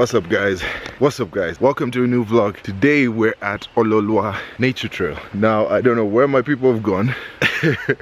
What's up guys? What's up guys? Welcome to a new vlog. Today we're at Ololua Nature Trail. Now I don't know where my people have gone.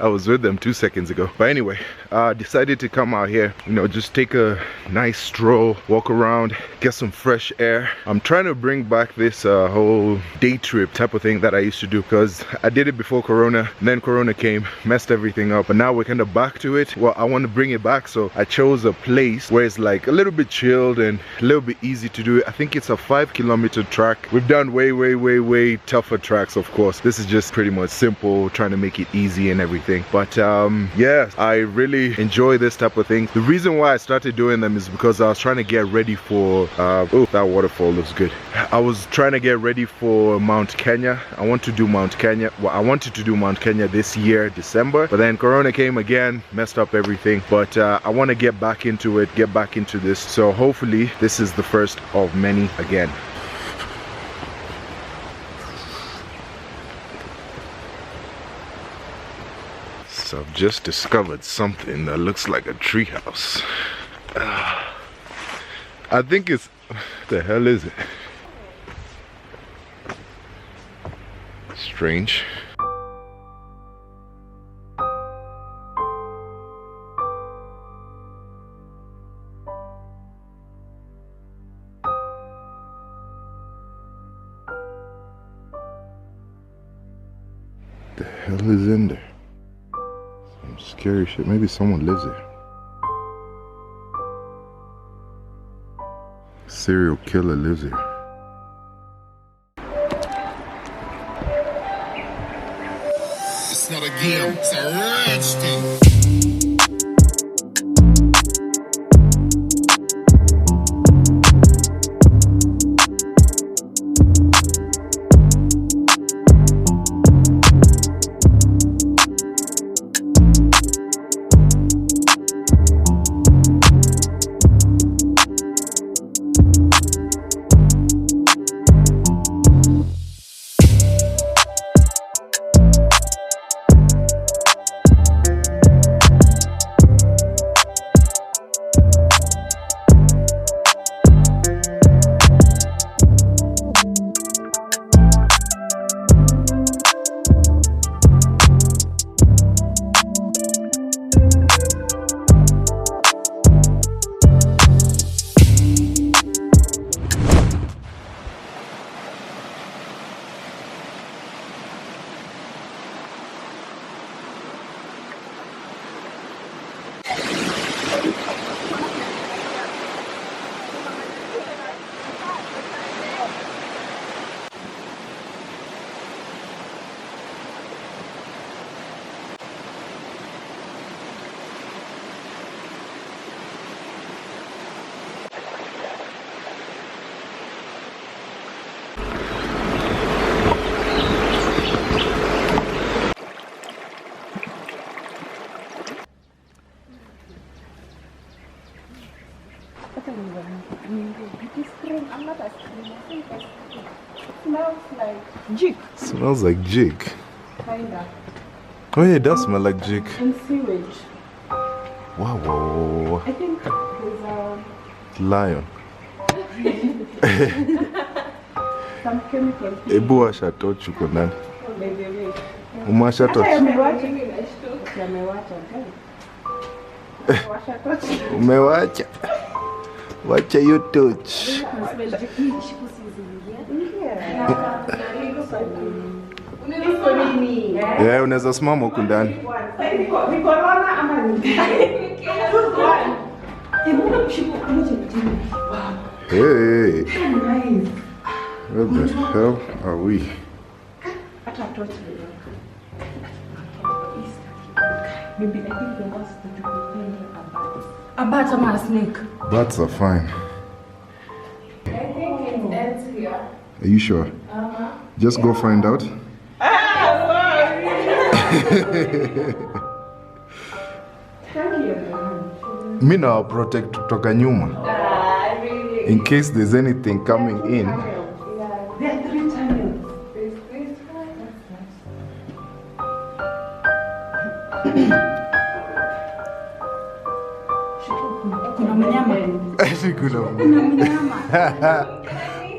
I was with them 2 seconds ago. But anyway, decided to come out here, you know, just take a nice stroll, walk around, get some fresh air. I'm trying to bring back this whole day trip type of thing that I used to do, because I did it before Corona, and then Corona came, messed everything up, but now we're kind of back to it. Well, I want to bring it back, so I chose a place where it's like a little bit chilled and a little bit easy to do it. I think it's a 5-kilometer track. We've done way tougher tracks, of course. This is just pretty much simple, trying to make it easy and everything. But yeah, I really enjoy this type of thing. The reason why I started doing them is because I was trying to get ready for oh, that waterfall looks good. I was trying to get ready for Mount Kenya. I want to do Mount Kenya. Well, I wanted to do Mount Kenya this year, December, but then Corona came again, messed up everything. But I want to get back into it, get back into this. So hopefully this is the first of many again. So I've just discovered something that looks like a treehouse. I think it's... what the hell is it? Strange. The hell is in there? Some scary shit. Maybe someone lives there. Serial killer lives here. It's not a game, it's a rich thing. Smells like jig. Smells like jig. Kinda. Oh yeah, it does smell like jig. And sewage. Wow. I think there's a Lion. some chemicals. Ebu washa tochi uko ndani. Baby. Umewasha tochi. Yamewacha. Yamewacha. Washa tochi. Umewacha. Wacha hiyo tochi. Yeah, unaweza simama huku ndani. Hey. Where the hell are we? Maybe I think the ones that you could find are bats. A bat or a snake? Bats are fine. I think it ends here. Are you sure? Just go find out. Thank you. Me now protect kutoka nyuma. Really. In case there's anything coming in. There are 3 channels. There's this one. That's nice. Kuna mnyama. Hakuna kuna mnyama.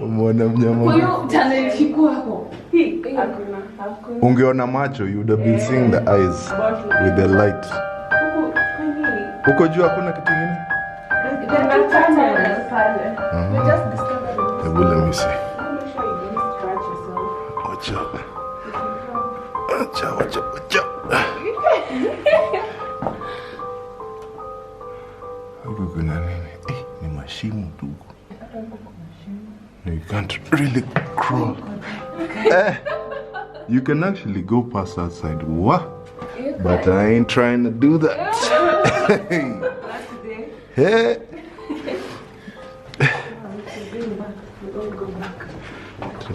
Umeona mnyama? Kwa hiyo jana ilikuwa hapo. Hakuna. Ungeona macho, you would have been seeing the eyes with the light. Uko juu hakuna kitu kingine? Let me see. Watch out. Watch out. Huko kuna nini? Ni mashimo tu. No, you can't really crawl. You can actually go past outside. What? But I ain't trying to do that. Hey.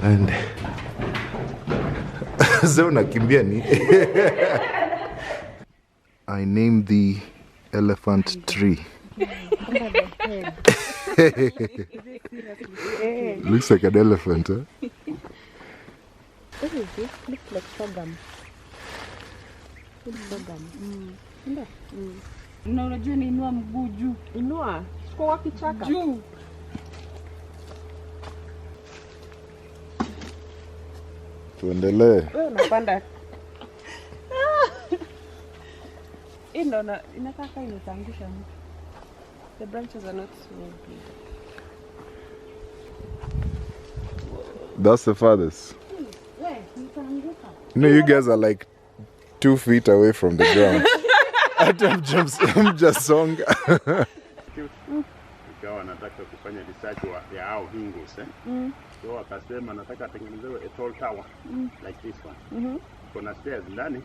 And Zona Kimbiani. I named the elephant tree. Looks like an elephant, huh? What is this? Looks like sorghum. Sorghum. Na unajua niinua mguu juu. Inua. Siko wapi chaka? Juu. Tuendelee. Wewe unapanda. Ino na inakaa kama imetangusha. The branches are not so big. That's the farthest. No, you guys are like 2 feet away from the ground. I'm just song. Ikawa nataka kufanya research ya hao hingos so akasema nataka tengenezewe a tall tower like this one. Kuna stairs ndani.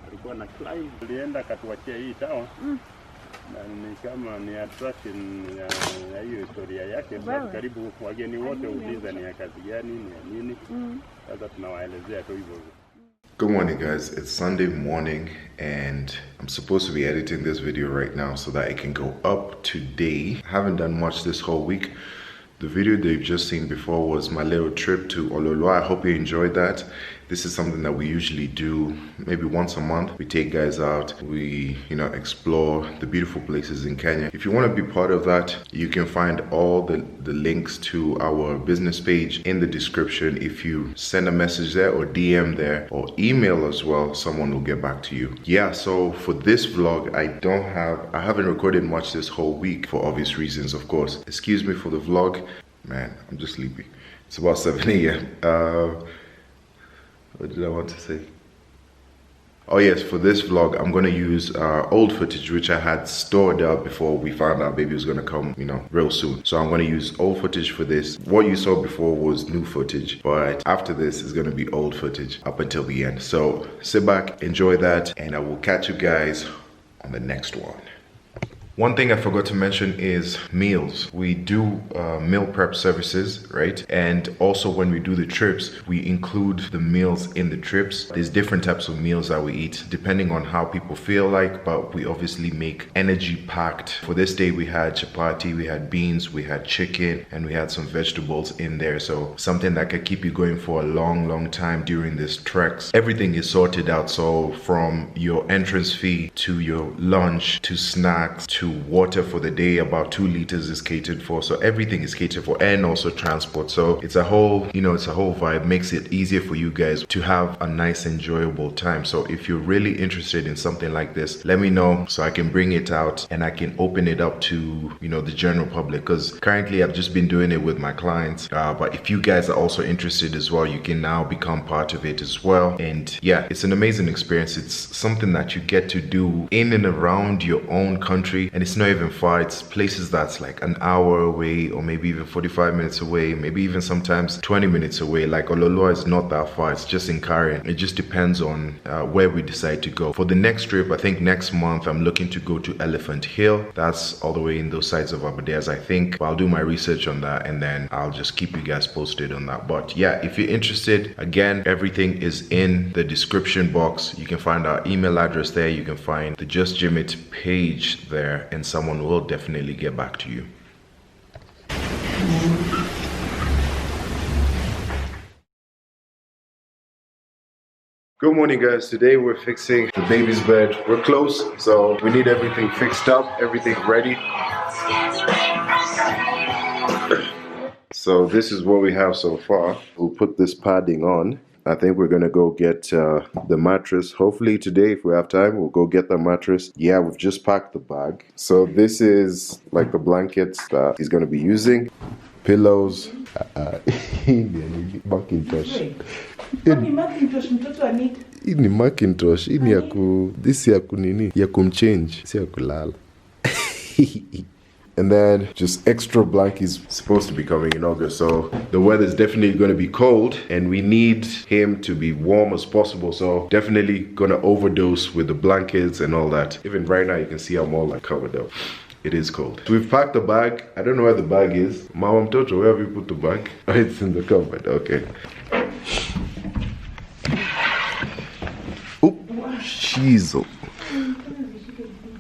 Alikuwa na climb. Alienda katuachia hii tower. Na ni kama ni attraction ya hiyo historia yake. Karibu wageni wote uliza ni ya kazi gani, ni ya nini. Sasa tunawaelezea tu hivyo. Good morning, guys. It's Sunday morning and I'm supposed to be editing this video right now so that it can go up today. I haven't done much this whole week. The video that you've just seen before was my little trip to Ololua. I hope you enjoyed that. This is something that we usually do maybe once a month. We take guys out, we explore the beautiful places in Kenya. If you want to be part of that, you can find all the links to our business page in the description. If you send a message there or DM there or email as well, someone will get back to you. Yeah, so for this vlog, I haven't recorded much this whole week for obvious reasons, of course. Excuse me for the vlog. Man, I'm just sleepy. It's about 7 a.m. What did I want to say? Oh yes, for this vlog, I'm going to use old footage, which I had stored up before we found out baby was going to come, real soon. So I'm going to use old footage for this. What you saw before was new footage, but after this is going to be old footage up until the end. So sit back, enjoy that, and I will catch you guys on the next one. One thing I forgot to mention is meals. We do meal prep services, right? And also when we do the trips, we include the meals in the trips. There's different types of meals that we eat depending on how people feel like, but we obviously make energy packed. For this day, we had chapati, we had beans, we had chicken, and we had some vegetables in there. So something that could keep you going for a long time during this treks. Everything is sorted out. So from your entrance fee to your lunch to snacks to water for the day, about 2 liters is catered for. So everything is catered for, and also transport. So it's a whole vibe. Makes it easier for you guys to have a nice enjoyable time. So if you're really interested in something like this, let me know so I can bring it out and I can open it up to the general public, because currently I've just been doing it with my clients, but if you guys are also interested as well, you can now become part of it as well. And yeah, it's an amazing experience. It's something that you get to do in and around your own country, and it's not even far. It's places that's like an hour away, or maybe even 45 minutes away, maybe even sometimes 20 minutes away. Like Ololua is not that far, it's just in Karen. It just depends on where we decide to go. For the next trip, I think next month I'm looking to go to Elephant Hill. That's all the way in those sides of Aberdares, I think. But I'll do my research on that and then I'll just keep you guys posted on that. But yeah, if you're interested, again, everything is in the description box. You can find our email address there. You can find the JustGymIt page there, and someone will definitely get back to you. Good morning, guys. Today we're fixing the baby's bed. We're close, so we need everything fixed up, everything ready. So this is what we have so far. We'll put this padding on. I think we're gonna go get the mattress. Hopefully today, if we have time, we'll go get the mattress. Yeah, we've just packed the bag. So this is like the blankets that he's gonna be using. Pillows. Macintosh. Hii ni Macintosh. Hii ni this ya kunini, ya kumchange, si ya kulala. And then just extra blankets supposed to be coming in August. So the weather is definitely going to be cold and we need him to be warm as possible. So definitely going to overdose with the blankets and all that. Even right now you can see I'm all like covered up. It is cold. So we've packed the bag. I don't know where the bag is. Mama Mtoto, where have you put the bag? Oh, it's in the cupboard. Okay. Oh, shizzle.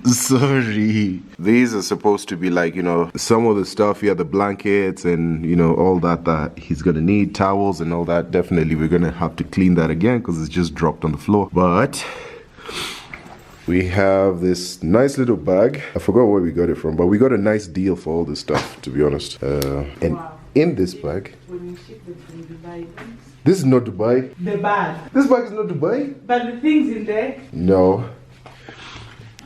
Sorry. These are supposed to be like, you know, some of the stuff here, the blankets and, you know, all that he's gonna need, towels and all that. Definitely we're gonna have to clean that again because it's just dropped on the floor. But we have this nice little bag. I forgot where we got it from, but we got a nice deal for all this stuff, to be honest. And wow. In this bag, when you ship it from Dubai, this is not Dubai. The bag. This bag is not Dubai. But the things in there? No.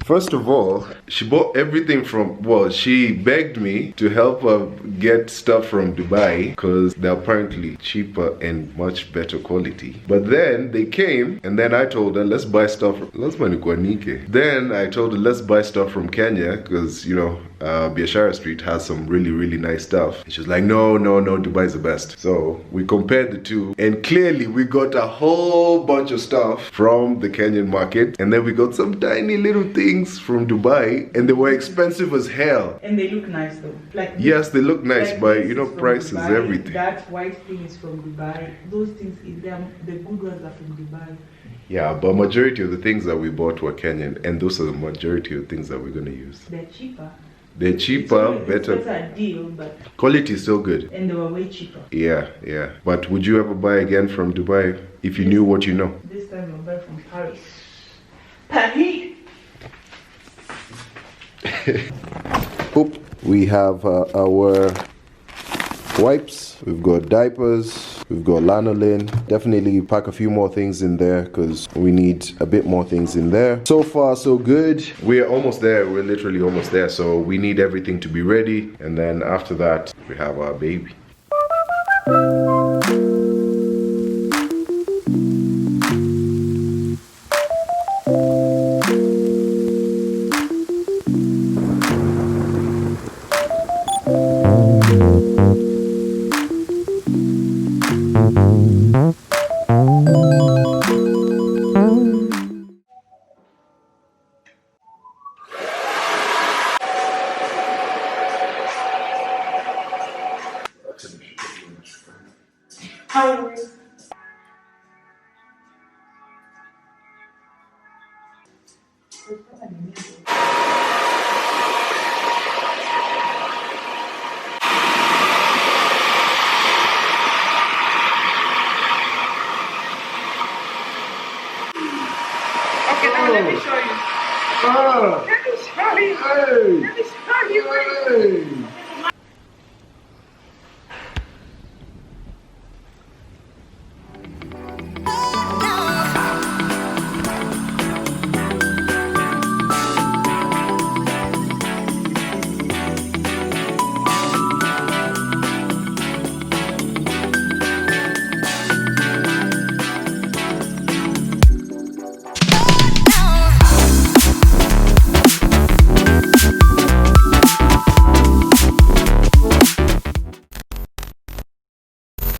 First of all, she bought everything from, well, she begged me to help her get stuff from Dubai because they're apparently cheaper and much better quality. But then they came and then I told her, let's buy stuff. Then I told her, let's buy stuff from Kenya because, you know, Biashara Street has some really nice stuff. And she was like, no, Dubai's the best. So we compared the two and clearly we got a whole bunch of stuff from the Kenyan market and then we got some tiny little things from Dubai and they were expensive as hell. And they look nice though. Like yes, they look nice, like but you know, price is Dubai, everything. That white thing is from Dubai. Those things, the good ones are from Dubai. Yeah, but majority of the things that we bought were Kenyan and those are the majority of things that we're going to use. They're cheaper. They're cheaper, better. It's a deal, but quality is still good. And they were way cheaper. Yeah. But would you ever buy again from Dubai if you knew what you know? This time I'll buy from Paris. Paris! Oop. We have our wipes, we've got diapers, we've got lanolin. Definitely pack a few more things in there because we need a bit more things in there. So far so good. We're almost there, we're literally almost there. So we need everything to be ready and then after that we have our baby. Let me show you. Let me show you. Let me